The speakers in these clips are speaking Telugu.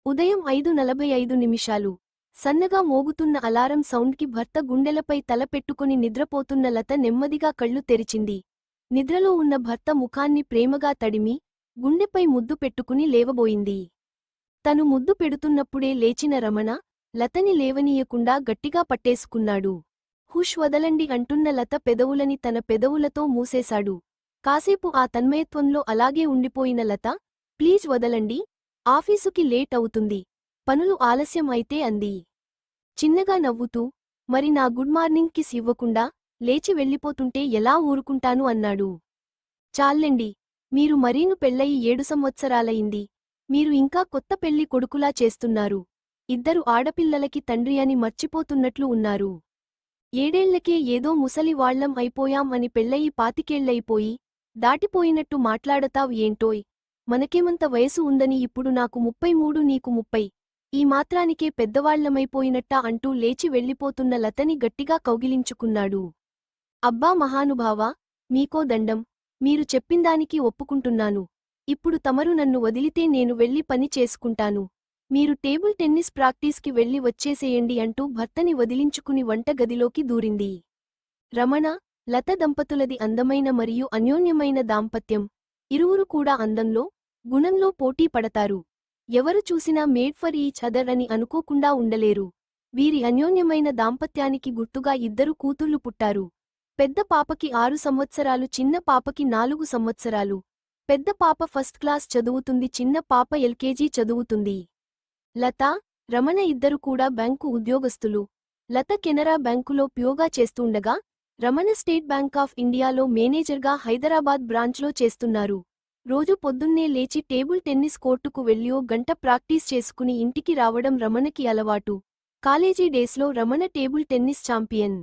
ఉదయం 5:45 సన్నగా మోగుతున్న అలారం సౌండ్కి భర్త గుండెలపై తల పెట్టుకుని నిద్రపోతున్న లత నెమ్మదిగా కళ్ళు తెరిచింది. నిద్రలో ఉన్న భర్త ముఖాన్ని ప్రేమగా తడిమి, గుండెపై ముద్దు పెట్టుకుని లేవబోయింది. తను ముద్దు పెడుతున్నప్పుడే లేచిన రమణ, లతని లేవనీయకుండా గట్టిగా పట్టేసుకున్నాడు. హుష్ వదలండి అంటున్న లత పెదవులని తన పెదవులతో మూసేశాడు. కాసేపు ఆ తన్మయత్వంలో అలాగే ఉండిపోయిన లత, ప్లీజ్ వదలండి, ఆఫీసుకి లేట్ అవుతుంది, పనులు ఆలస్యం అయితే అంది. చిన్నగా నవ్వుతూ, మరి నా గుడ్ మార్నింగ్ కిస్ ఇవ్వకుండా లేచి వెళ్ళిపోతుంటే ఎలా ఊరుకుంటాను అన్నాడు. చాల్లెండి, మీరు మరీను పెళ్ళయి 7 సంవత్సరాలయింది, మీరు ఇంకా కొత్త పెళ్లి కొడుకులా చేస్తున్నారు. ఇద్దరు ఆడపిల్లలకి తండ్రి అని మర్చిపోతున్నట్లు ఉన్నారు. 7 ఏళ్లకే ఏదో ముసలి వాళ్లం అయిపోయాం అని పెళ్ళయి 25 ఏళ్లయిపోయి, దాటిపోయినట్టు మాట్లాడతావ్ ఏంటోయ్, మనకేమంత వయసు ఉందని ఇప్పుడు నాకు 33 నీకు 30, ఈ మాత్రానికే పెద్దవాళ్లమైపోయినట్టా అంటూ లేచి వెళ్ళిపోతున్న లతని గట్టిగా కౌగిలించుకున్నాడు. అబ్బా మహానుభావా, మీకో దండం, మీరు చెప్పిందానికి ఒప్పుకుంటున్నాను. ఇప్పుడు తమరు నన్ను వదిలితే నేను వెళ్ళి పని చేసుకుంటాను. మీరు టేబుల్ టెన్నిస్ ప్రాక్టీస్కి వెళ్ళి వచ్చేసేయండి అంటూ భర్తని వదిలించుకుని వంట గదిలోకి దూరింది. రమణ, లత దంపతులది అందమైన మరియు అన్యోన్యమైన దాంపత్యం. ఇరువురు కూడా అందంలో, గుణంలో పోటీ పడతారు. ఎవరు చూసినా మేడ్ ఫర్ ఈచ్ అదర్ అని అనుకోకుండా ఉండలేరు. వీరి అన్యోన్యమైన దాంపత్యానికి గుర్తుగా 2 కూతుళ్లు పుట్టారు. పెద్ద పాపకి 6 సంవత్సరాలు, చిన్న పాపకి 4 సంవత్సరాలు. పెద్ద పాప ఫస్ట్ క్లాస్ చదువుతుంది, చిన్న పాప ఎల్కేజీ చదువుతుంది. లత, రమణ ఇద్దరు కూడా బ్యాంకు ఉద్యోగస్తులు. లత కెనరా బ్యాంకులో ప్యూగా చేస్తుండగా, రమణ స్టేట్ బ్యాంక్ ఆఫ్ ఇండియాలో మేనేజర్గా హైదరాబాద్ బ్రాంచ్లో చేస్తున్నారు. రోజు పొద్దున్నే లేచి టేబుల్ టెన్నిస్ కోర్టుకు వెళ్ళి గంట ప్రాక్టీస్ చేసుకుని ఇంటికి రావడం రమణకి అలవాటు. కాలేజీ డేస్లో రమణ టేబుల్ టెన్నిస్ ఛాంపియన్.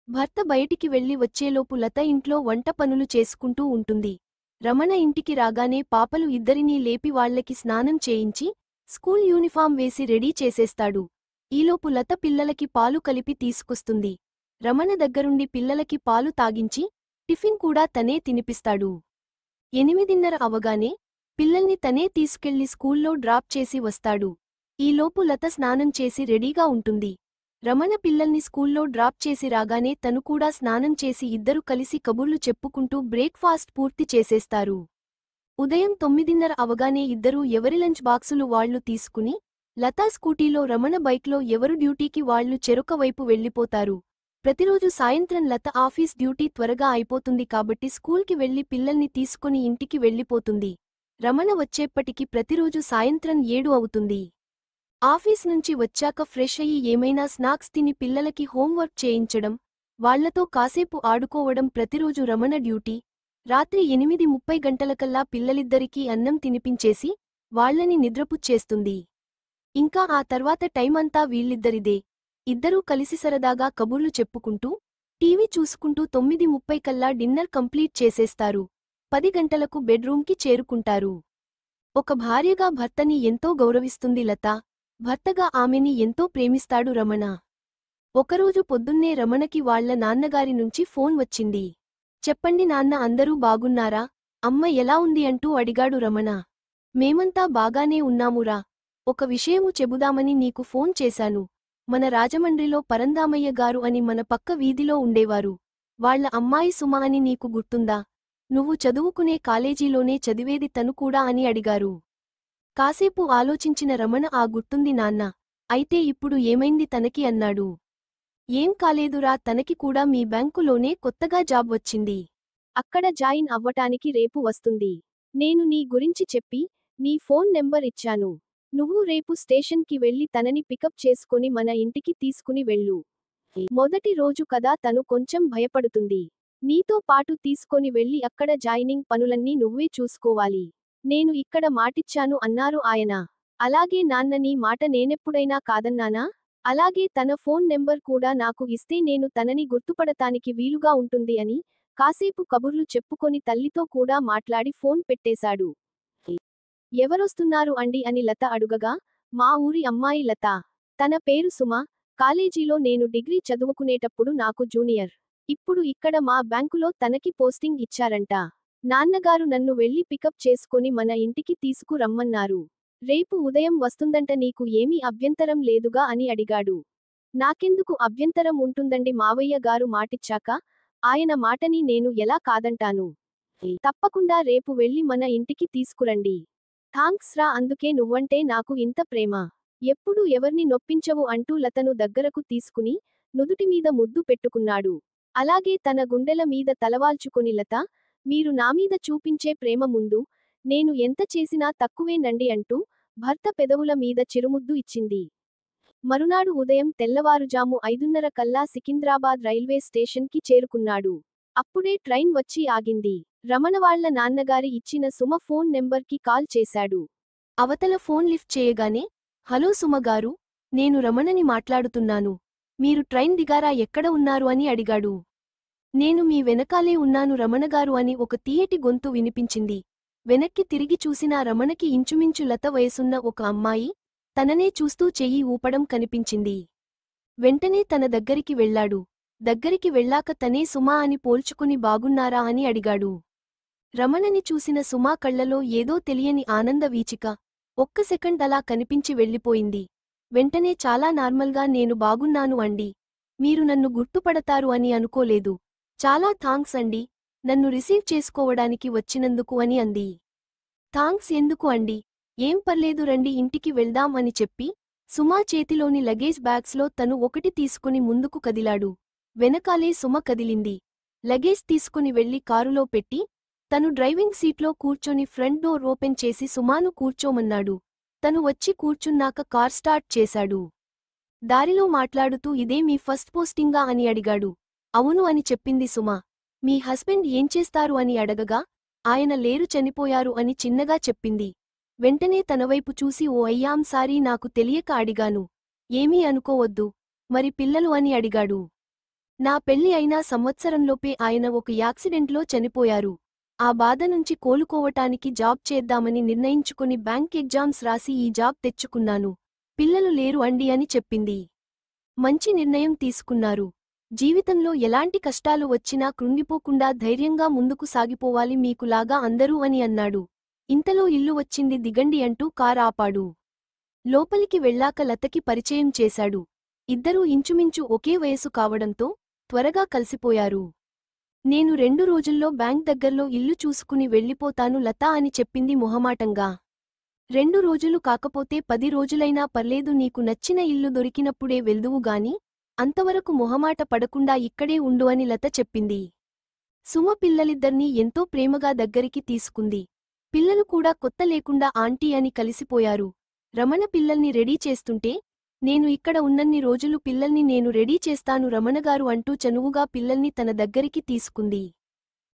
భర్త బయటికి వెళ్లి వచ్చేలోపు లత ఇంట్లో వంట పనులు చేసుకుంటూ ఉంటుంది. రమణ ఇంటికి రాగానే పాపలు ఇద్దరినీ లేపి వాళ్లకి స్నానం చేయించి, స్కూల్ యూనిఫాం వేసి రెడీ చేసేస్తాడు. ఈలోపు లత పిల్లలకి పాలు కలిపి తీసుకొస్తుంది. రమణ దగ్గరుండి పిల్లలకి పాలు తాగించి, టిఫిన్ కూడా తనే తినిపిస్తాడు. 8:30 అవగానే పిల్లల్ని తనే తీసుకెళ్లి స్కూల్లో డ్రాప్ చేసి వస్తాడు. ఈలోపు లత స్నానం చేసి రెడీగా ఉంటుంది. రమణ పిల్లల్ని స్కూల్లో డ్రాప్ చేసి రాగానే తను కూడా స్నానం చేసి ఇద్దరు కలిసి కబుర్లు చెప్పుకుంటూ బ్రేక్ఫాస్ట్ పూర్తి చేసేస్తారు. ఉదయం 9:30 అవగానే ఇద్దరూ ఎవరి లంచ్ బాక్సులు వాళ్లు తీసుకుని, లతా స్కూటీలో, రమణ బైక్లో ఎవరు డ్యూటీకి వాళ్లు చెరొక వైపు వెళ్ళిపోతారు. ప్రతిరోజు సాయంత్రం లత ఆఫీస్ డ్యూటీ త్వరగా అయిపోతుంది కాబట్టి స్కూల్కి వెళ్లి పిల్లల్ని తీసుకుని ఇంటికి వెళ్ళిపోతుంది. రమణ వచ్చేప్పటికి ప్రతిరోజు సాయంత్రం 7 అవుతుంది. ఆఫీస్ నుంచి వచ్చాక ఫ్రెష్ అయ్యి ఏమైనా స్నాక్స్ తిని పిల్లలకి హోంవర్క్ చేయించడం, వాళ్లతో కాసేపు ఆడుకోవడం ప్రతిరోజు రమణ డ్యూటీ. రాత్రి 8:30 గంటలకల్లా పిల్లలిద్దరికీ అన్నం తినిపించేసి, వాళ్లని నిద్రపుచ్చేస్తుంది. ఇంకా ఆ తర్వాత టైమంతా వీళ్ళిద్దరిదే. ఇద్దరూ కలిసి సరదాగా కబుర్లు చెప్పుకుంటూ, టీవీ చూసుకుంటూ 9:30 కల్లా డిన్నర్ కంప్లీట్ చేసేస్తారు. 10 గంటలకు బెడ్రూమ్కి చేరుకుంటారు. ఒక భార్యగా భర్తని ఎంతో గౌరవిస్తుంది లత. భర్తగా ఆమెని ఎంతో ప్రేమిస్తాడు రమణ. ఒకరోజు పొద్దున్నే రమణకి వాళ్ల నాన్నగారి నుంచి ఫోన్ వచ్చింది. చెప్పండి నాన్న, అందరూ బాగున్నారా? అమ్మ ఎలా ఉంది అంటూ అడిగాడు రమణ. మేమంతా బాగానే ఉన్నామురా. ఒక విషయము చెబుదామని నీకు ఫోన్ చేశాను. మన రాజమండ్రిలో పరందామయ్య గారు అని మన పక్క వీధిలో ఉండేవారు. వాళ్ల అమ్మాయి సుమ అని నీకు గుర్తుందా? నువ్వు చదువుకునే కాలేజీలోనే చదివేది తను కూడా అని అడిగారు. కాసేపు ఆలోచించిన రమణ గుర్తుంది నాన్నా. అయితే ఇప్పుడు ఏమైంది తనకి అన్నాడు. ఏం కాలేదురా, తనకి కూడా మీ బ్యాంకులోనే కొత్తగా జాబ్ వచ్చింది. అక్కడ జాయిన్ అవ్వటానికి రేపు వస్తుంది. నేను నీ గురించి చెప్పి, నీ ఫోన్ నెంబర్ ఇచ్చాను. నువ్వు రేపు స్టేషన్కి వెళ్లి తనని పికప్ చేసుకుని మన ఇంటికి తీసుకుని వెళ్ళు. మొదటి రోజు కదా, తను కొంచెం భయపడుతుంది. నీతో పాటు తీసుకొని వెళ్లి అక్కడ జాయినింగ్ పనులన్నీ నువ్వే చూసుకోవాలి. నేను ఇక్కడ మాటిచ్చాను అన్నారు ఆయన. అలాగే నాన్న, నీ మాట నేనెప్పుడైనా కాదన్నానా? అలాగే తన ఫోన్ నెంబర్ కూడా నాకు ఇస్తే నేను తనని గుర్తుపడటానికి వీలుగా ఉంటుంది అని, కాసేపు కబుర్లు చెప్పుకొని తల్లితో కూడా మాట్లాడి ఫోన్ పెట్టేశాడు. ఎవరొస్తున్నారు అండి అని లత అడుగగా, మా ఊరి అమ్మాయి లత. తన పేరు సుమ. కాలేజీలో నేను డిగ్రీ చదువుకునేటప్పుడు నాకు జూనియర్. ఇప్పుడు ఇక్కడ మా బ్యాంకులో తనకి పోస్టింగ్ ఇచ్చారంట. నాన్నగారు నన్ను వెళ్లి పికప్ చేసుకొని మన ఇంటికి తీసుకు రమ్మన్నారు. రేపు ఉదయం వస్తుందంట, నీకు ఏమీ అభ్యంతరం లేదుగా అని అడిగాడు. నాకెందుకు అభ్యంతరం ఉంటుందండి, మావయ్య గారు మాటిచ్చాక ఆయన మాటని నేను ఎలా కాదంటాను. తప్పకుండా రేపు వెళ్ళి మన ఇంటికి తీసుకురండి. థాంక్స్ రా, అందుకే నువ్వంటే నాకు ఇంత ప్రేమ. ఎప్పుడూ ఎవర్ని నొప్పించవు అంటూ లతను దగ్గరకు తీసుకుని నుదుటిమీద ముద్దు పెట్టుకున్నాడు. అలాగే తన గుండెల మీద తలవాల్చుకొని, లత, మీరు నామీద చూపించే ప్రేమ ముందు నేను ఎంత చేసినా తక్కువేనండి అంటూ భర్త పెదవుల మీద చిరుముద్దు ఇచ్చింది. మరునాడు ఉదయం తెల్లవారుజాము 5:30 కల్లా సికింద్రాబాద్ రైల్వే స్టేషన్కి చేరుకున్నాడు. అప్పుడే ట్రైన్ వచ్చి ఆగింది. రమణ వాళ్ళ నాన్నగారి ఇచ్చిన సుమ ఫోన్ నెంబర్కి కాల్ చేశాడు. అవతల ఫోన్ లిఫ్ట్ చేయగానే, హలో సుమ గారు, నేను రమణని మాట్లాడుతున్నాను. మీరు ట్రైన్ దిగారా, ఎక్కడ ఉన్నారు అని అడిగాడు. నేను మీ వెనకాలే ఉన్నాను రమణగారు అని ఒక తీయటి గొంతు వినిపించింది. వెనక్కి తిరిగి చూసినా రమణకి ఇంచుమించు లత వయసున్న ఒక అమ్మాయి తననే చూస్తూ చెయ్యి ఊపడం కనిపించింది. వెంటనే తన దగ్గరికి వెళ్లాడు. దగ్గరికి వెళ్ళాక తనే సుమా అని పోల్చుకుని బాగున్నారా అని అడిగాడు. రమణని చూసిన సుమా కళ్లలో ఏదో తెలియని ఆనంద వీచిక ఒక్క సెకండ్ అలా కనిపించి వెళ్ళిపోయింది. వెంటనే చాలా నార్మల్గా, నేను బాగున్నాను అండి. మీరు నన్ను గుర్తుపడతారు అని అనుకోలేదు. చాలా థాంక్స్ అండి, నన్ను రిసీవ్ చేసుకోవడానికి వచ్చినందుకు అని అంది. థాంక్స్ ఎందుకు అండి, ఏం పర్లేదు రండి ఇంటికి వెళ్దాం అని చెప్పి సుమా చేతిలోని లగేజ్ బ్యాగ్స్లో తను ఒకటి తీసుకుని ముందుకు కదిలాడు. వెనకాలే సుమ కదిలింది. లగేజ్ తీసుకుని వెళ్లి కారులో పెట్టి తను డ్రైవింగ్ సీట్లో కూర్చొని ఫ్రంట్ డోర్ ఓపెన్ చేసి సుమాను కూర్చోమన్నాడు. తను వచ్చి కూర్చున్నాక కార్ స్టార్ట్ చేశాడు. దారిలో మాట్లాడుతూ, ఇదే మీ ఫస్ట్ పోస్టింగా అని అడిగాడు. అవును అని చెప్పింది సుమ. మీ హస్బెండ్ ఏం చేస్తారు అని అడగగా, ఆయన లేరు, చనిపోయారు అని చిన్నగా చెప్పింది. వెంటనే తనవైపు చూసి, ఓ అయ్యాం సారీ, నాకు తెలియక అడిగాను. ఏమీ అనుకోవద్దు. మరి పిల్లలు అని అడిగాడు. నా పెళ్లి అయినా సంవత్సరంలోపే ఆయన ఒక యాక్సిడెంట్లో చనిపోయారు. ఆ బాధ నుంచి కోలుకోవటానికి జాబ్ చేద్దామని నిర్ణయించుకుని బ్యాంక్ ఎగ్జామ్స్ రాసి ఈ జాబ్ తెచ్చుకున్నాను. పిల్లలు లేరు అండి అని చెప్పింది. మంచి నిర్ణయం తీసుకున్నారు. జీవితంలో ఎలాంటి కష్టాలు వచ్చినా కృంగిపోకుండా ధైర్యంగా ముందుకు సాగిపోవాలి మీకులాగా అందరూ అని అన్నాడు. ఇంతలో ఇల్లు వచ్చింది, దిగండి అంటూ కార్ ఆపాడు. లోపలికి వెళ్ళాక లతకి పరిచయం చేశాడు. ఇద్దరూ ఇంచుమించు ఒకే వయసు కావడంతో త్వరగా కలిసిపోయారు. నేను 2 రోజుల్లో బ్యాంక్ దగ్గర్లో ఇల్లు చూసుకుని వెళ్ళిపోతాను లతా అని చెప్పింది మొహమాటంగా. 2 రోజులు కాకపోతే 10 రోజులైనా పర్లేదు, నీకు నచ్చిన ఇల్లు దొరికినప్పుడే వెళ్దువుగాని అంతవరకు మొహమాట పడకుండా ఇక్కడే ఉండు అని లత చెప్పింది. సుమ పిల్లలిద్దర్నీ ఎంతో ప్రేమగా దగ్గరికి తీసుకుంది. పిల్లలు కూడా కొత్త లేకుండా ఆంటీ అని కలిసిపోయారు. రమణ పిల్లల్ని రెడీ చేస్తుంటే, నేను ఇక్కడ ఉన్నన్ని రోజులు పిల్లల్ని నేను రెడీ చేస్తాను రమణగారు అంటూ చనువుగా పిల్లల్ని తన దగ్గరికి తీసుకుంది.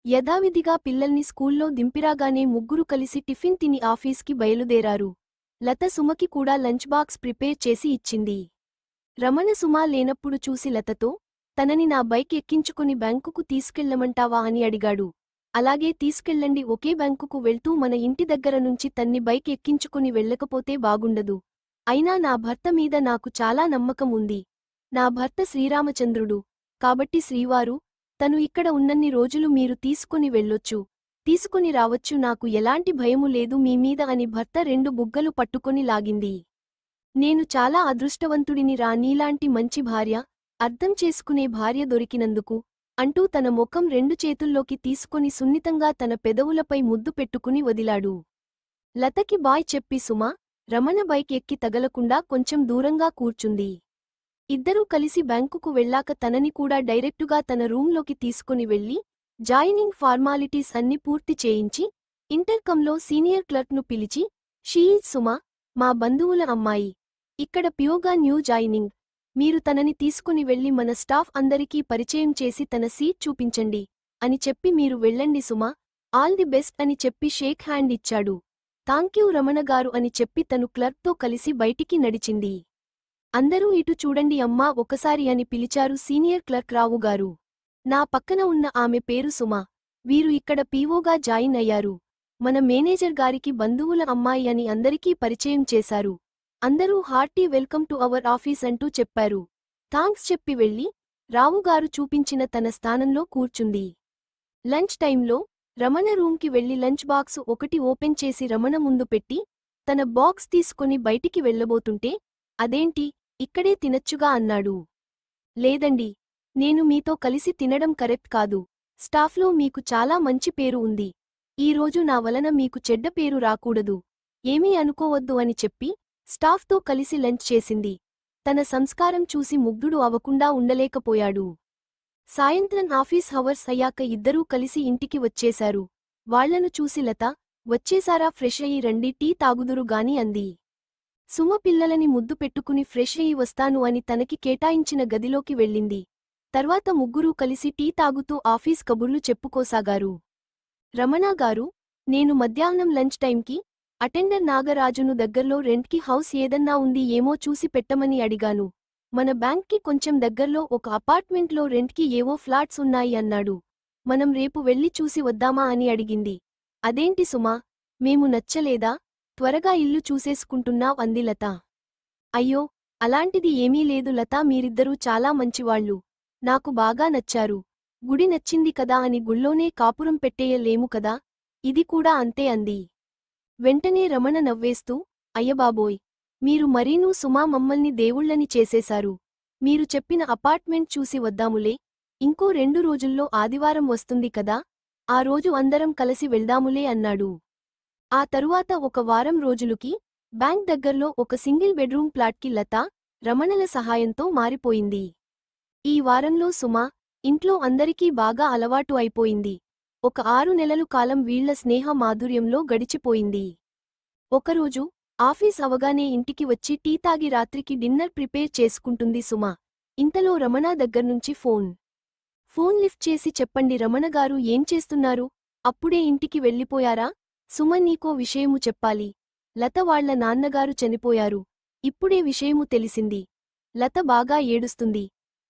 యథావిధిగా పిల్లల్ని స్కూల్లో దింపిరాగానే ముగ్గురు కలిసి టిఫిన్ తిని ఆఫీస్కి బయలుదేరారు. లత సుమకి కూడా లంచ్ బాక్స్ ప్రిపేర్ చేసి ఇచ్చింది. రమణ సుమా లేనప్పుడు చూసి లతతో, తనని నా బైక్ ఎక్కించుకుని బ్యాంకుకు తీసుకెళ్లమంటావా అని అడిగాడు. అలాగే తీసుకెళ్ళండి, ఒకే బ్యాంకుకు వెళ్తూ మన ఇంటి దగ్గర నుంచి తన్ని బైక్ ఎక్కించుకుని వెళ్ళకపోతే బాగుండదు. అయినా నా భర్త మీద నాకు చాలా నమ్మకం ఉంది. నా భర్త శ్రీరామచంద్రుడు కాబట్టి శ్రీవారు, తను ఇక్కడ ఉన్నన్ని రోజులు మీరు తీసుకుని వెళ్ళొచ్చు, తీసుకుని రావచ్చు, నాకు ఎలాంటి భయము లేదు మీ మీద అని భర్త 2 బుగ్గలు పట్టుకొని లాగింది. నేను చాలా అదృష్టవంతుడిని రా, నీలాంటి మంచి భార్య, అర్థం చేసుకునే భార్య దొరికినందుకు అంటూ తన ముఖం 2 చేతుల్లోకి తీసుకొని సున్నితంగా తన పెదవులపై ముద్దు పెట్టుకుని వదిలాడు. లతకి బాయ్ చెప్పి సుమ, రమణ బైక్ ఎక్కి తగలకుండా కొంచెం దూరంగా కూర్చుంది. ఇద్దరూ కలిసి బ్యాంకుకు వెళ్ళాక తనని కూడా డైరెక్టుగా తన రూంలోకి తీసుకుని వెళ్లి జాయినింగ్ ఫార్మాలిటీస్ అన్ని పూర్తి చేయించి ఇంటర్కమ్లో సీనియర్ క్లర్క్ను పిలిచి, షీ ఈజ్ సుమ, మా బంధువుల అమ్మాయి. ఇక్కడ పియోగా న్యూ జాయినింగ్. మీరు తనని తీసుకుని వెళ్లి మన స్టాఫ్ అందరికీ పరిచయం చేసి తన సీట్ చూపించండి అని చెప్పి మీరు వెళ్ళండి సుమ, ఆల్ ది బెస్ట్ అని చెప్పి షేక్ హ్యాండ్ ఇచ్చాడు. థాంక్యూ రమణగారు అని చెప్పి తను క్లర్క్తో కలిసి బయటికి నడిచింది. అందరూ ఇటు చూడండి అమ్మా ఒకసారి అని పిలిచారు సీనియర్ క్లర్క్ రావుగారు. నా పక్కన ఉన్న ఆమె పేరు సుమ. వీరు ఇక్కడ పీఓగా జాయిన్ అయ్యారు. మన మేనేజర్ గారికి బంధువుల అమ్మాయి అని అందరికీ పరిచయం చేశారు. అందరూ hearty welcome to our office అంటూ చెప్పారు. థాంక్స్ చెప్పి వెళ్ళి రావుగారు చూపించిన తన స్థానంలో కూర్చుంది. లంచ్ టైంలో రమణ రూంకి వెళ్లి లంచ్ బాక్సు ఒకటి ఓపెన్ చేసి రమణ ముందు పెట్టి, తన బాక్స్ తీసుకొని బయటికి వెళ్ళబోతుంటే, అదేంటి, ఇక్కడే తినచ్చుగా అన్నాడు. లేదండి. నేను మీతో కలిసి తినడం కరెక్ట్ కాదు. స్టాఫ్లో మీకు చాలా మంచి పేరు ఉంది. ఈరోజు నా వలన మీకు చెడ్డ పేరు రాకూడదు. ఏమీ అనుకోవద్దు అని చెప్పి, స్టాఫ్తో కలిసి లంచ్ చేసింది. తన సంస్కారం చూసి ముగ్ధుడు అవ్వకుండా ఉండలేకపోయాడు. సాయంత్రం ఆఫీస్ హవర్స్ అయ్యాక ఇద్దరూ కలిసి ఇంటికి వచ్చేశారు. వాళ్లను చూసి లత, వచ్చేసారా, ఫ్రెష్ అయ్యి రండి, టీ తాగుదురు గాని అంది. సుమ పిల్లలని ముద్దు పెట్టుకుని ఫ్రెష్ అయ్యి వస్తాను అని తనకి కేటాయించిన గదిలోకి వెళ్ళింది. తర్వాత ముగ్గురూ కలిసి టీ తాగుతూ ఆఫీస్ కబుర్లు చెప్పుకోసాగారు. రమణగారు, నేను మధ్యాహ్నం లంచ్ టైంకి అటెండర్ నాగరాజును దగ్గర్లో రెంట్కి హౌస్ ఏదన్నా ఉంది ఏమో చూసి పెట్టమని అడిగాను. మన బ్యాంక్కి కొంచెం దగ్గర్లో ఒక అపార్ట్మెంట్లో రెంట్కి ఏవో ఫ్లాట్స్ ఉన్నాయి అన్నాడు. మనం రేపు వెళ్ళి చూసి వద్దామా అని అడిగింది. అదేంటి సుమా, మేము నచ్చలేదా? త్వరగా ఇల్లు చూసేసుకుంటున్నావ్ అంది లత. అయ్యో, అలాంటిది ఏమీ లేదు లతా, మీరిద్దరూ చాలా మంచివాళ్ళు. నాకు బాగా నచ్చారు. గుడి నచ్చింది కదా అని గుళ్ళోనే కాపురం పెట్టేయలేము కదా, ఇది కూడా అంతే అంది. వెంటనే రమణ నవ్వేస్తూ, అయ్యబాబోయ్, మీరు మరీనూ సుమా మమ్మల్ని దేవుళ్ళని చేసేశారు. మీరు చెప్పిన అపార్ట్మెంట్ చూసి వద్దాములే. ఇంకో 2 రోజుల్లో ఆదివారం వస్తుంది కదా, ఆ రోజు అందరం కలిసి వెళ్దాములే అన్నాడు. ఆ తరువాత ఒక వారం రోజులుకి బ్యాంక్ దగ్గర్లో ఒక సింగిల్ బెడ్రూమ్ ప్లాట్కి లత, రమణల సహాయంతో మారిపోయింది. ఈ వారంలో సుమ ఇంట్లో అందరికీ బాగా అలవాటు అయిపోయింది. ఒక 6 నెలలు కాలం వీళ్ల స్నేహ మాధుర్యంలో గడిచిపోయింది. ఒకరోజు ఆఫీస్ అవగానే ఇంటికి వచ్చి టీ తాగి రాత్రికి డిన్నర్ ప్రిపేర్ చేసుకుంటుంది సుమ. ఇంతలో రమణ దగ్గర్నుంచి ఫోన్ లిఫ్ట్ చేసి, చెప్పండి రమణగారు, ఏం చేస్తున్నారు? అప్పుడే ఇంటికి వెళ్ళిపోయారా? సుమ, నీకో విషయము చెప్పాలి. లత వాళ్ల నాన్నగారు చనిపోయారు. ఇప్పుడే విషయము తెలిసింది. లత బాగా ఏడుస్తుంది.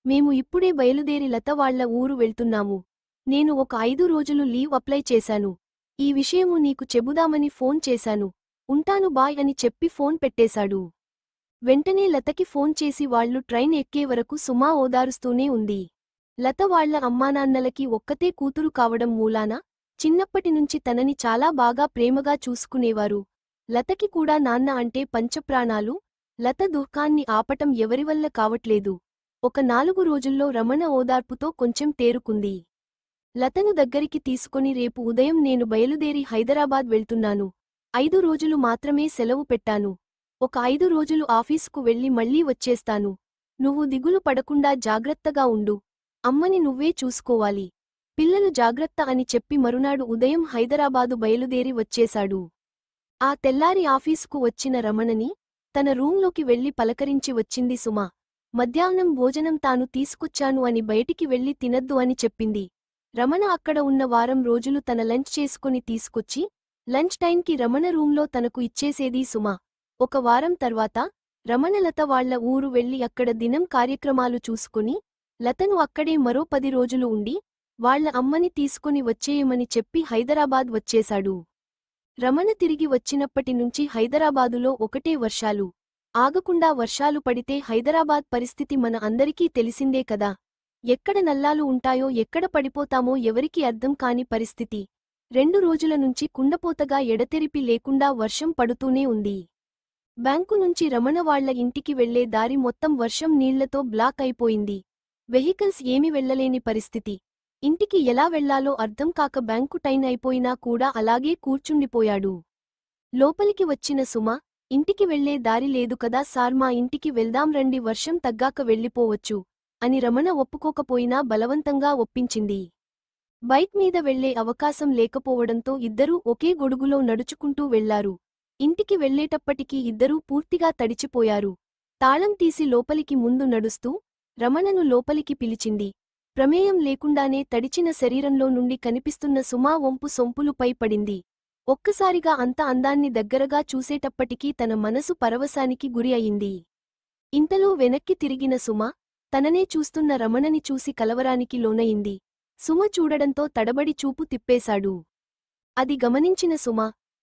మేము ఇప్పుడే బయలుదేరి లత వాళ్ల ఊరు వెళ్తున్నాము. నేను ఒక 5 రోజులు లీవ్ అప్లై చేశాను. ఈ విషయము నీకు చెబుదామని ఫోన్ చేశాను. ఉంటాను బాయ్ అని చెప్పి ఫోన్ పెట్టేశాడు. వెంటనే లతకి ఫోన్ చేసి వాళ్లు ట్రైన్ ఎక్కే వరకు సుమా ఓదారుస్తూనే ఉంది. లత వాళ్ల అమ్మానాన్నలకి ఒక్కతే కూతురు కావడం మూలాన చిన్నప్పటినుంచి తనని చాలా బాగా ప్రేమగా చూసుకునేవారు. లతకి కూడా నాన్న అంటే పంచప్రాణాలు. లత దుఃఖాన్ని ఆపటం ఎవరివల్ల కావట్లేదు. ఒక 4 రోజుల్లో రమణ ఓదార్పుతో కొంచెం తేరుకుంది. లతను దగ్గరికి తీసుకొని, రేపు ఉదయం నేను బయలుదేరి హైదరాబాద్ వెళ్తున్నాను. 5 రోజులు మాత్రమే సెలవు పెట్టాను. ఒక 5 రోజులు ఆఫీసుకు వెళ్ళి మళ్లీ వచ్చేస్తాను. నువ్వు దిగులు పడకుండా జాగ్రత్తగా ఉండు. అమ్మని నువ్వే చూసుకోవాలి. పిల్లలు జాగ్రత్త అని చెప్పి మరునాడు ఉదయం హైదరాబాదు బయలుదేరి వచ్చేశాడు. ఆ తెల్లారి ఆఫీసుకు వచ్చిన రమణని తన రూంలోకి వెళ్లి పలకరించి వచ్చింది సుమ. మధ్యాహ్నం భోజనం తాను తీసుకొచ్చాను అని బయటికి వెళ్లి తినద్దు అని చెప్పింది. రమణ అక్కడ ఉన్న వారం రోజులు తన లంచ్ చేసుకుని తీసుకొచ్చి లంచ్ టైంకి రమణ రూంలో తనకు ఇచ్చేసేది సుమ. ఒక వారం తర్వాత రమణ లత వాళ్ల ఊరు వెళ్లి అక్కడ దినం కార్యక్రమాలు చూసుకుని లతను అక్కడే మరో 10 రోజులు ఉండి వాళ్ల అమ్మని తీసుకుని వచ్చేయమని చెప్పి హైదరాబాద్ వచ్చేశాడు. రమణ తిరిగి వచ్చినప్పటినుంచి హైదరాబాదులో ఒకటే వర్షాలు. ఆగకుండా వర్షాలు పడితే హైదరాబాద్ పరిస్థితి మన అందరికీ తెలిసిందే కదా. ఎక్కడ నల్లాలు ఉంటాయో, ఎక్కడ పడిపోతామో ఎవరికీ అర్థం కాని పరిస్థితి. 2 రోజుల నుంచి కుండపోతగా ఎడతెరిపి లేకుండా వర్షం పడుతూనే ఉంది. బ్యాంకు నుంచి రమణ వాళ్ల ఇంటికి వెళ్లే దారి మొత్తం వర్షం నీళ్లతో బ్లాక్ అయిపోయింది. వెహికల్స్ ఏమీ వెళ్లలేని పరిస్థితి. ఇంటికి ఎలా వెళ్లాలో అర్థం కాక బ్యాంకు టైం అయిపోయినా కూడా అలాగే కూర్చుండిపోయాడు. లోపలికి వచ్చిన సుమ, ఇంటికి వెళ్లే దారి లేదు కదా సార్, మా ఇంటికి వెళ్దాం రండి, వర్షం తగ్గాక వెళ్ళిపోవచ్చు అని రమణ ఒప్పుకోకపోయినా బలవంతంగా ఒప్పించింది. బైక్ మీద వెళ్లే అవకాశం లేకపోవడంతో ఇద్దరూ ఒకే గొడుగులో నడుచుకుంటూ వెళ్లారు. ఇంటికి వెళ్లేటప్పటికీ ఇద్దరూ పూర్తిగా తడిచిపోయారు. తాళం తీసి లోపలికి ముందు నడుస్తూ రమణను లోపలికి పిలిచింది. ప్రమేయం లేకుండానే తడిచిన శరీరంలో నుండి కనిపిస్తున్న సుమా వంపు సొంపులుపై పడింది. ఒక్కసారిగా అంత అందాన్ని దగ్గరగా చూసేటప్పటికీ తన మనసు పరవశానికి గురి అయింది. ఇంతలో వెనక్కి తిరిగిన సుమ తననే చూస్తున్న రమణని చూసి కలవరానికి లోనయింది. సుమ చూడడంతో తడబడి చూపు తిప్పేశాడు. అది గమనించిన సుమ,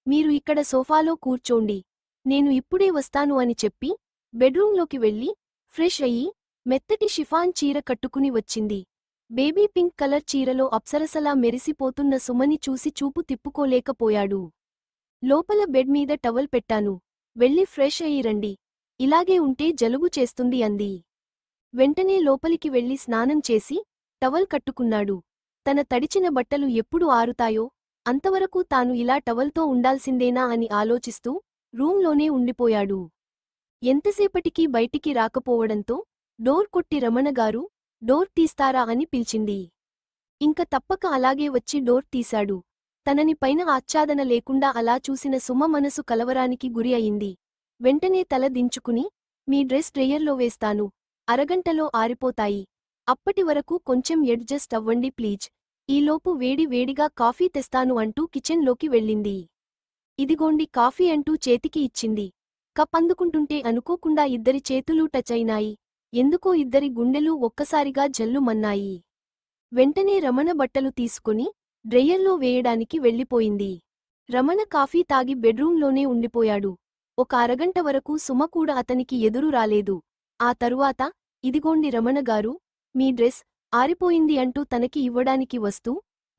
మీరు ఇక్కడ సోఫాలో కూర్చోండి, నేను ఇప్పుడే వస్తాను అని చెప్పి బెడ్రూంలోకి వెళ్లి ఫ్రెష్ అయ్యి మెత్తటి షిఫాన్ చీర కట్టుకుని వచ్చింది. బేబీ పింక్ కలర్ చీరలో అప్సరసలా మెరిసిపోతున్న సుమని చూసి చూపు తిప్పుకోలేకపోయాడు. లోపల బెడ్ మీద టవల్ పెట్టాను. వెళ్ళి ఫ్రెష్ అయ్యి రండి. ఇలాగే ఉంటే జలుబు చేస్తుంది అంది. వెంటనే లోపలికి వెళ్లి స్నానం చేసి టవల్ కట్టుకున్నాడు. తన తడిచిన బట్టలు ఎప్పుడు ఆరుతాయో అంతవరకు తాను ఇలా టవల్తో ఉండాల్సిందేనా అని ఆలోచిస్తూ రూంలోనే ఉండిపోయాడు. ఎంతసేపటికీ బయటికి రాకపోవడంతో డోర్ కొట్టి రమణగారు, డోర్ తీస్తారా అని పిలిచింది. ఇంక తప్పక అలాగే వచ్చి డోర్ తీశాడు. తనని పైన ఆచ్ఛాదన లేకుండా అలా చూసిన సుమ మనసు కలవరానికి గురి అయింది. వెంటనే తల దించుకుని, మీ డ్రెస్ డ్రెయ్యర్లో వేస్తాను, అరగంటలో ఆరిపోతాయి, అప్పటి వరకు కొంచెం ఎడ్జస్ట్ అవ్వండి ప్లీజ్, ఈలోపు వేడి వేడిగా కాఫీ తెస్తాను అంటూ కిచెన్లోకి వెళ్ళింది. ఇదిగోండి కాఫీ అంటూ చేతికి ఇచ్చింది. కప్ అందుకుంటుంటే అనుకోకుండా ఇద్దరి చేతులూ టచ్ అయినాయి. ఎందుకో ఇద్దరి గుండెలూ ఒక్కసారిగా జల్లుమన్నాయి. వెంటనే రమణ బట్టలు తీసుకుని డ్రెయ్యర్లో వేయడానికి వెళ్ళిపోయింది. రమణ కాఫీ తాగి బెడ్రూంలోనే ఉండిపోయాడు. ఒక అరగంట వరకు సుమ కూడా అతనికి ఎదురు రాలేదు. ఆ తరువాత, ఇదిగోండి రమణగారు, మీ డ్రెస్ ఆరిపోయింది అంటూ తనకి ఇవ్వడానికి వస్తూ,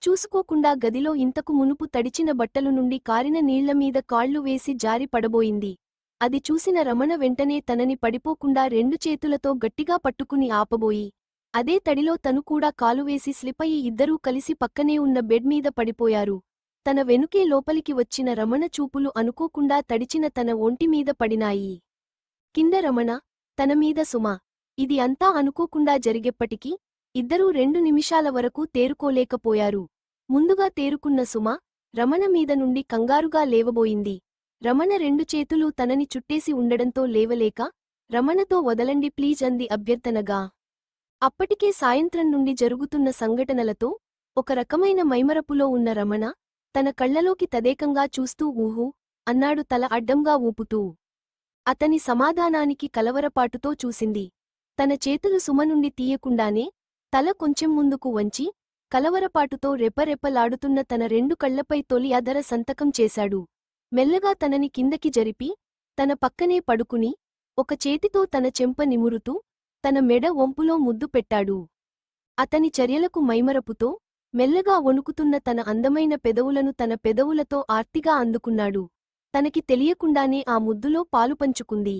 చూసుకోకుండా గదిలో ఇంతకు మునుపు తడిచిన బట్టలు నుండి కారిన నీళ్లమీద కాళ్లు వేసి జారి పడబోయింది. అది చూసిన రమణ వెంటనే తనని పడిపోకుండా రెండు చేతులతో గట్టిగా పట్టుకుని ఆపబోయి, అదే తడిలో తను కూడా కాలువేసి స్లిపయి ఇద్దరూ కలిసి పక్కనే ఉన్న బెడ్ మీద పడిపోయారు. తన వెనుకే లోపలికి వచ్చిన రమణ చూపులు అనుకోకుండా తడిచిన తన ఒంటిమీద పడినాయి. కింద రమణ, తనమీద సుమ. ఇది అంతా అనుకోకుండా జరిగేప్పటికీ ఇద్దరూ 2 నిమిషాల వరకు తేరుకోలేకపోయారు. ముందుగా తేరుకున్న సుమ రమణ మీద నుండి కంగారుగా లేవబోయింది. రమణ 2 చేతులూ తనని చుట్టేసి ఉండడంతో లేవలేక, రమణతో వదలండి ప్లీజ్ అంది అభ్యర్థనగా. అప్పటికే సాయంత్రం నుండి జరుగుతున్న సంఘటనలతో ఒక రకమైన మైమరపులో ఉన్న రమణ తన కళ్లలోకి తదేకంగా చూస్తూ ఊహూ అన్నాడు తల అడ్డంగా ఊపుతూ. అతని సమాధానానికి కలవరపాటుతో చూసింది. తన చేతులు సుమ నుండి తీయకుండానే తల కొంచెం ముందుకు వంచి కలవరపాటుతో రెపరెపలాడుతున్న తన 2 కళ్లపై తొలి అదర సంతకం చేశాడు. మెల్లగా తనని కిందకి జరిపి తన పక్కనే పడుకుని ఒక చేతితో తన చెంప నిమురుతూ తన మెడ వంపులో ముద్దు పెట్టాడు. అతని చర్యలకు మైమరపుతో మెల్లగా వణుకుతున్న తన అందమైన పెదవులను తన పెదవులతో ఆర్తిగా అందుకున్నాడు. తనకి తెలియకుండానే ఆ ముద్దులో పాలుపంచుకుంది.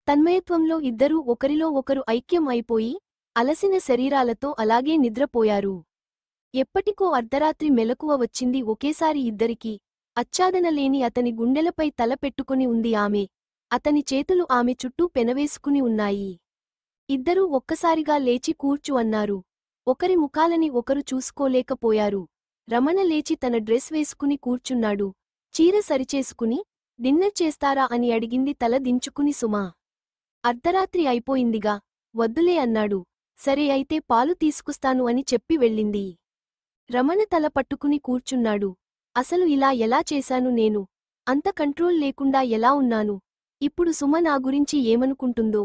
తన్మయత్వంలో ఇద్దరూ ఒకరిలో ఒకరు ఐక్యం అయిపోయి అలసిన శరీరాలతో అలాగే నిద్రపోయారు. ఎప్పటికో అర్ధరాత్రి మెలకువ వచ్చింది ఒకేసారి ఇద్దరికీ. అచ్చాదనలేని అతని గుండెలపై తల పెట్టుకుని ఉంది ఆమె. అతని చేతులు ఆమె చుట్టూ పెనవేసుకుని ఉన్నాయి. ఇద్దరూ ఒక్కసారిగా లేచి కూర్చు అన్నారు. ఒకరి ముఖాలని ఒకరు చూసుకోలేకపోయారు. రమణ లేచి తన డ్రెస్ వేసుకుని కూర్చున్నాడు. చీర సరిచేసుకుని, డిన్నర్ చేస్తారా అని అడిగింది తల దించుకుని సుమ. అర్ధరాత్రి అయిపోయిందిగా, వద్దులే అన్నాడు. సరే అయితే పాలు తీసుకుస్తాను అని చెప్పి వెళ్ళింది. రమణ తల పట్టుకుని కూర్చున్నాడు. అసలు ఇలా ఎలా చేశాను నేను? అంత కంట్రోల్ లేకుండా ఎలా ఉన్నాను? ఇప్పుడు సుమ నా గురించి ఏమనుకుంటుందో?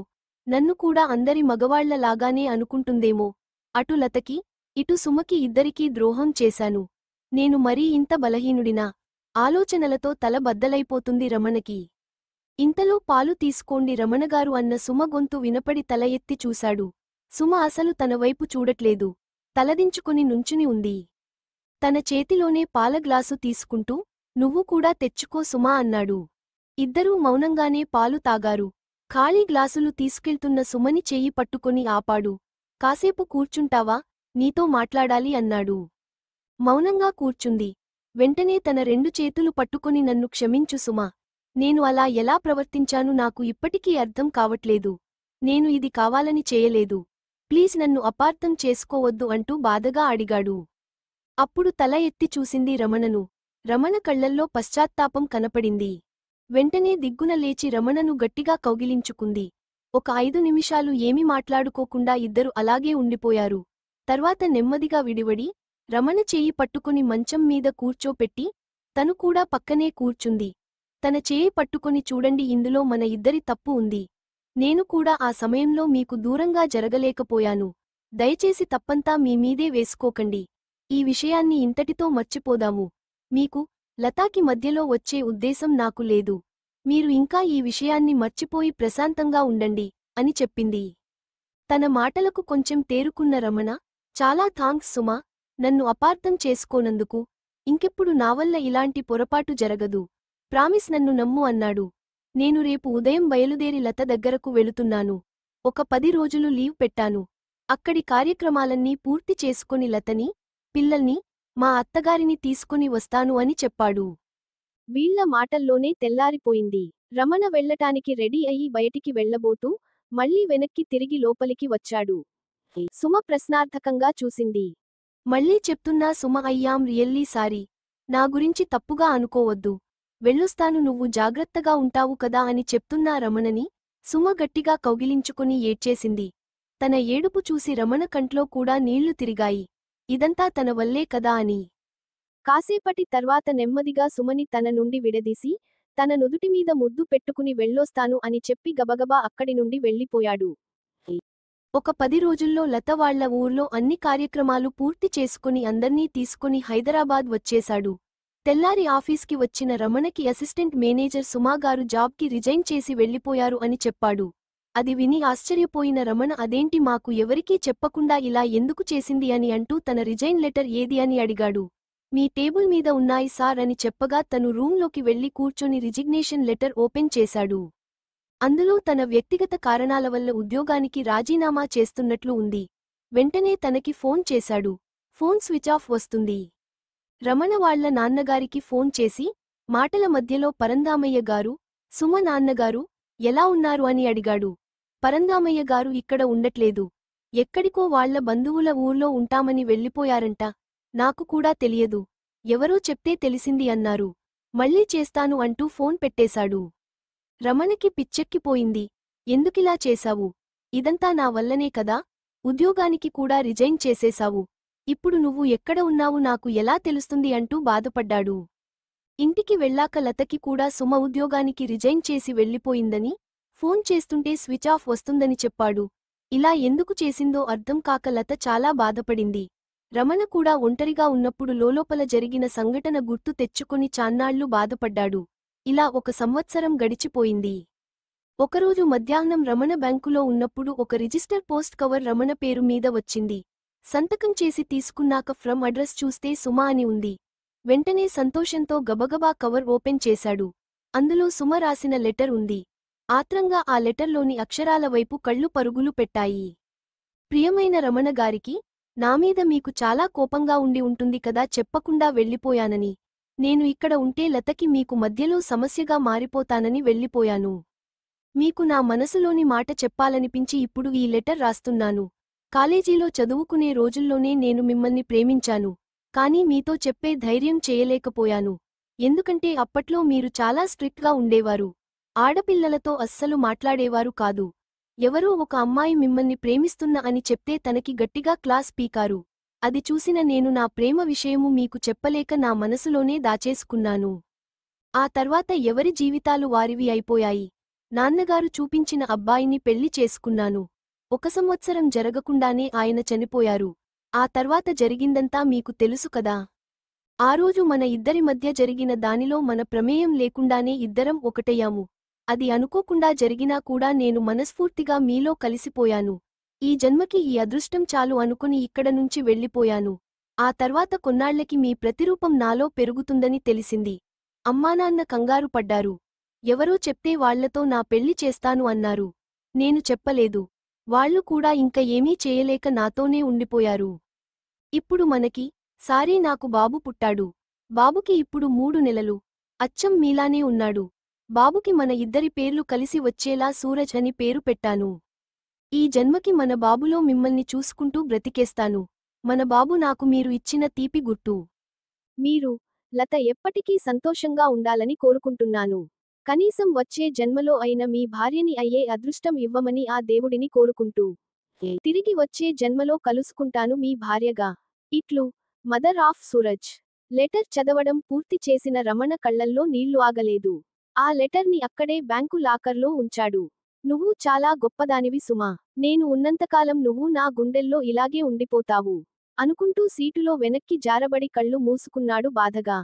నన్ను కూడా అందరి మగవాళ్లలాగానే అనుకుంటుందేమో? అటు లతకి, ఇటు సుమకి ఇద్దరికీ ద్రోహం చేశాను. నేను మరీ ఇంత బలహీనుడినా? ఆలోచనలతో తల బద్దలైపోతుంది రమణకి. ఇంతలో పాలు తీసుకోండి రమణగారు అన్న సుమ గొంతు వినపడి తల ఎత్తి చూశాడు. సుమ అసలు తన వైపు చూడట్లేదు. తలదించుకుని నుంచుని ఉంది. తన చేతిలోనే పాల గ్లాసు తీసుకుంటూ, నువ్వు కూడా తెచ్చుకో సుమా అన్నాడు. ఇద్దరూ మౌనంగానే పాలు తాగారు. ఖాళీ గ్లాసులు తీసుకెళ్తున్న సుమని చెయ్యి పట్టుకొని ఆపాడు. కాసేపు కూర్చుంటావా? నీతో మాట్లాడాలి అన్నాడు. మౌనంగా కూర్చుంది. వెంటనే తన 2 చేతులు పట్టుకొని నన్ను క్షమించు సుమా. నేను అలా ఎలా ప్రవర్తించాను నాకు ఇప్పటికీ అర్థం కావట్లేదు. నేను ఇది కావాలని చేయలేదు. ప్లీజ్ నన్ను అపార్థం చేసుకోవద్దు అంటూ బాధగా అడిగాడు. అప్పుడు తల ఎత్తి చూసింది రమణను. రమణ కళ్లల్లో పశ్చాత్తాపం కనపడింది. వెంటనే దిగ్గున లేచి రమణను గట్టిగా కౌగిలించుకుంది. ఒక 5 నిమిషాలు ఏమీ మాట్లాడుకోకుండా ఇద్దరు అలాగే ఉండిపోయారు. తర్వాత నెమ్మదిగా విడివడి, రమణ చేయి పట్టుకుని మంచం మీద కూర్చోపెట్టి, తను కూడా పక్కనే కూర్చుంది. తన చేయి పట్టుకొని చూడండి ఇందులో మన ఇద్దరి తప్పు ఉంది. నేను కూడా ఆ సమయంలో మీకు దూరంగా జరగలేకపోయాను. దయచేసి తప్పంతా మీ మీదే వేసుకోకండి. ఈ విషయాన్ని ఇంతటితో మర్చిపోదాము. మీకు, లతాకి మధ్యలో వచ్చే ఉద్దేశం నాకు లేదు. మీరు ఇంకా ఈ విషయాన్ని మర్చిపోయి ప్రశాంతంగా ఉండండి, అని చెప్పింది. తన మాటలకు కొంచెం తేరుకున్న రమణ, చాలా థాంక్స్ సుమా, నన్ను అపార్థం చేసుకోనందుకు. ఇంకెప్పుడు నావల్ల ఇలాంటి పొరపాటు జరగదు. ప్రామిస్ నన్ను నమ్ము అన్నాడు. నేను రేపు ఉదయం బయలుదేరి లత దగ్గరకు వెళుతున్నాను. ఒక 10 రోజులు లీవ్ పెట్టాను. అక్కడి కార్యక్రమాలన్నీ పూర్తి చేసుకొని లతని, పిల్లల్ని, మా అత్తగారిని తీసుకుని వస్తాను అని చెప్పాడు. వీళ్ల మాటల్లోనే తెల్లారిపోయింది. రమణ వెళ్లటానికి రెడీ అయి బయటికి వెళ్లబోతూ, మళ్ళీ వెనక్కి తిరిగి లోపలికి వచ్చాడు. సుమ ప్రశ్నార్థకంగా చూసింది. మళ్ళీ చెప్తున్నా సుమ, అయ్యాం రియల్లీ సారీ. నా గురించి తప్పుగా అనుకోవద్దు. వెళ్ళొస్తాను, నువ్వు జాగ్రత్తగా ఉంటావు కదా అని చెప్తున్నా రమణని, సుమ గట్టిగా కౌగిలించుకుని ఏడ్చేసింది. తన ఏడుపు చూసి రమణ కంట్లో కూడా నీళ్లు తిరిగాయి. ఇదంతా తన వల్లే కదా అని. కాసేపటి తర్వాత నెమ్మదిగా సుమని తన నుండి విడదీసి, తన నుదుటిమీద ముద్దు పెట్టుకుని వెళ్ళొస్తాను అని చెప్పి గబగబా అక్కడి నుండి వెళ్ళిపోయాడు. ఒక 10 రోజుల్లో లత వాళ్ల ఊర్లో అన్ని కార్యక్రమాలు పూర్తి చేసుకుని అందర్నీ తీసుకుని హైదరాబాద్ వచ్చేశాడు. తెల్లారి ఆఫీస్కి వచ్చిన రమణకి అసిస్టెంట్ మేనేజర్ సుమాగారు జాబ్కి రిజైన్ చేసి వెళ్ళిపోయారు అని చెప్పాడు. అది విని ఆశ్చర్యపోయిన రమణ, అదేంటి, మాకు ఎవరికీ చెప్పకుండా ఇలా ఎందుకు చేసింది అని అంటూ తన రిజైన్ లెటర్ ఏది అని అడిగాడు. మీ టేబుల్ మీద ఉన్నాయి సార్ అని చెప్పగా తను రూంలోకి వెళ్లి కూర్చొని రిజిగ్నేషన్ లెటర్ ఓపెన్ చేశాడు. అందులో తన వ్యక్తిగత కారణాల వల్ల ఉద్యోగానికి రాజీనామా చేస్తున్నట్లు ఉంది. వెంటనే తనకి ఫోన్ చేశాడు. ఫోన్ స్విచ్ ఆఫ్ వస్తుంది. రమణ వాళ్ల నాన్నగారికి ఫోన్ చేసి, మాటల మధ్యలో పరందామయ్య గారు, సుమ నాన్నగారు ఎలా ఉన్నారు అని అడిగాడు. పరందామయ్య గారు ఇక్కడ ఉండట్లేదు, ఎక్కడికో వాళ్ల బంధువుల ఊర్లో ఉంటామని వెళ్ళిపోయారంట. నాకు కూడా తెలియదు, ఎవరో చెప్తే తెలిసింది అన్నారు. మళ్ళీ చేస్తాను అంటూ ఫోన్ పెట్టేశాడు. రమణకి పిచ్చెక్కిపోయింది. ఎందుకిలా చేశావు? ఇదంతా నా వల్లనే కదా. ఉద్యోగానికి కూడా రిజైన్ చేసేశావు. ఇప్పుడు నువ్వు ఎక్కడ ఉన్నావు నాకు ఎలా తెలుస్తుంది అంటూ బాధపడ్డాడు. ఇంటికి వెళ్ళాక లతకి కూడా సుమ ఉద్యోగానికి రిజైన్ చేసి వెళ్ళిపోయిందని, ఫోన్ చేస్తుంటే స్విచ్ ఆఫ్ వస్తుందని చెప్పాడు. ఇలా ఎందుకు చేసిందో అర్థం కాక లత చాలా బాధపడింది. రమణ కూడా ఒంటరిగా ఉన్నప్పుడు లోలోపల జరిగిన సంఘటన గుర్తు తెచ్చుకొని చాన్నాళ్లు బాధపడ్డాడు. ఇలా 1 సంవత్సరం గడిచిపోయింది. ఒకరోజు మధ్యాహ్నం రమణ బ్యాంకులో ఉన్నప్పుడు ఒక రిజిస్టర్ పోస్ట్ కవర్ రమణ పేరు మీద వచ్చింది. సంతకం చేసి తీసుకున్నాక ఫ్రమ్ అడ్రస్ చూస్తే సుమ అని ఉంది. వెంటనే సంతోషంతో గబగబా కవర్ ఓపెన్ చేశాడు. అందులో సుమ రాసిన లెటర్ ఉంది. ఆత్రంగా ఆ లెటర్లోని అక్షరాల వైపు కళ్ళు పరుగులు పెట్టాయి. ప్రియమైన రమణ గారికి, నామీద మీకు చాలా కోపంగా ఉండి ఉంటుంది కదా చెప్పకుండా వెళ్ళిపోయానని. నేను ఇక్కడ ఉంటే లతకి మీకు మధ్యలో సమస్యగా మారిపోతానని వెళ్ళిపోయాను. మీకు నా మనసులోని మాట చెప్పాలనిపించి ఇప్పుడు ఈ లెటర్ రాస్తున్నాను. కాలేజీలో చదువుకునే రోజుల్లోనే నేను మిమ్మల్ని ప్రేమించాను. కానీ మీతో చెప్పే ధైర్యం చేయలేకపోయాను. ఎందుకంటే అప్పట్లో మీరు చాలా స్ట్రిక్ట్గా ఉండేవారు. ఆడపిల్లలతో అస్సలు మాట్లాడేవారు కాదు. ఎవరో ఒక అమ్మాయి మిమ్మల్ని ప్రేమిస్తున్నా అని చెప్తే తనకి గట్టిగా క్లాస్ పీకారు. అది చూసిన నేను నా ప్రేమ విషయము మీకు చెప్పలేక నా మనసులోనే దాచేసుకున్నాను. ఆ తర్వాత ఎవరి జీవితాలు వారివి అయిపోయాయి. నాన్నగారు చూపించిన అబ్బాయిని పెళ్లి చేసుకున్నాను. 1 సంవత్సరం జరగకుండానే ఆయన చనిపోయారు. ఆ తర్వాత జరిగిందంతా మీకు తెలుసు కదా. ఆ రోజు మన ఇద్దరి మధ్య జరిగిన దానిలో మన ప్రమేయం లేకుండానే ఇద్దరం ఒకటయ్యాము. అది అనుకోకుండా జరిగినా కూడా నేను మనస్ఫూర్తిగా మీలో కలిసిపోయాను. ఈ జన్మకి ఈ అదృష్టం చాలు అనుకుని ఇక్కడ నుంచి వెళ్ళిపోయాను. ఆ తర్వాత కొన్నాళ్లకి మీ ప్రతిరూపం నాలో పెరుగుతుందని తెలిసింది. అమ్మానాన్న కంగారు పడ్డారు. ఎవరో చెప్తే వాళ్లతో నా పెళ్లి చేస్తాను అన్నారు. నేను చెప్పలేదు. వాళ్లు కూడా ఇంక ఏమీ చేయలేక నాతోనే ఉండిపోయారు. ఇప్పుడు మనకి, సారీ, నాకు బాబు పుట్టాడు. బాబుకి ఇప్పుడు 3 నెలలు. అచ్చం మీలానే ఉన్నాడు. బాబుకి మన ఇద్దరి పేర్లు కలిసి వచ్చేలా సూరజ్ అని పేరు పెట్టాను. ఈ జన్మకి మన బాబులో మిమ్మల్ని చూసుకుంటూ బ్రతికేస్తాను. మన బాబు నాకు మీరు ఇచ్చిన తీపి గుర్తు. మీరు, లత ఎప్పటికీ సంతోషంగా ఉండాలని కోరుకుంటున్నాను. కనీసం వచ్చే జన్మలో అయిన మీ భార్యని అయ్యే అదృష్టం ఇవ్వమని ఆ దేవుడిని కోరుకుంటూ, తిరిగి వచ్చే జన్మలో కలుసుకుంటాను మీ భార్యగా. ఇట్లు, మదర్ ఆఫ్ సూరజ్. లెటర్ చదవడం పూర్తి చేసిన రమణ కళ్లల్లో నీళ్లు ఆగలేదు. ఆ లెటర్ని అక్కడే బ్యాంకు లాకర్లో ఉంచాడు. నువ్వు చాలా గొప్పదానివి సుమా. నేను ఉన్నంతకాలం నువ్వు నా గుండెల్లో ఇలాగే ఉండిపోతావు అనుకుంటూ సీటులో వెనక్కి జారబడి కళ్ళు మూసుకున్నాడు బాధగా.